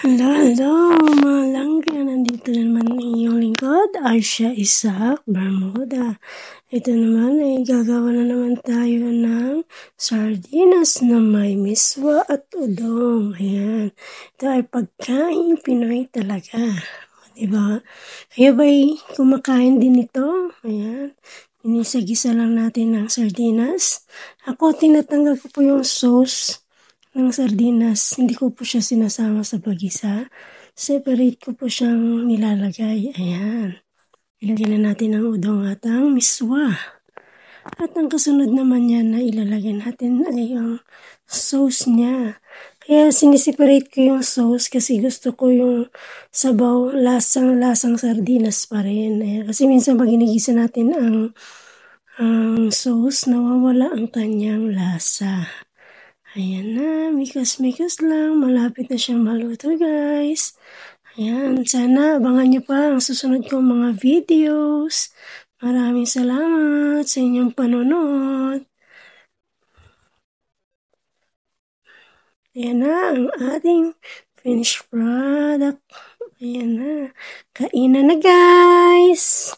Hello, mga langga. Nandito naman ang iyong lingkod, Arsha Isaac Bermuda. Ito naman ay gagawa na naman tayo ng sardinas na may miswa at udong. Ayan. Ito ay pagkain Pinoy talaga. Diba? Kayo ba'y kumakain din ito? Ayan. Inisagisa lang natin ng sardinas. Ako, tinatanggal ko po yung sauce ng sardinas. Hindi ko po siya sinasama sa pag-isa. Separate ko po siyang nilalagay. Ayan. Ilagyan na natin ang udong at ang miswa. At ang kasunod naman yan na ilalagay natin ay ang sauce niya. Kaya siniseparate ko yung sauce kasi gusto ko yung sabaw, lasang sardinas pa rin. Ayan. Kasi minsan pag ginigisa natin ang sauce, nawawala ang kanyang lasa. Ayan na, mikas-mikas lang. Malapit na siyang maluto, guys. Ayan, sana abangan niyo pa ang susunod kong mga videos. Maraming salamat sa inyong panonood. Ayan na ang ating finished product. Ayan na. Kainan na, guys!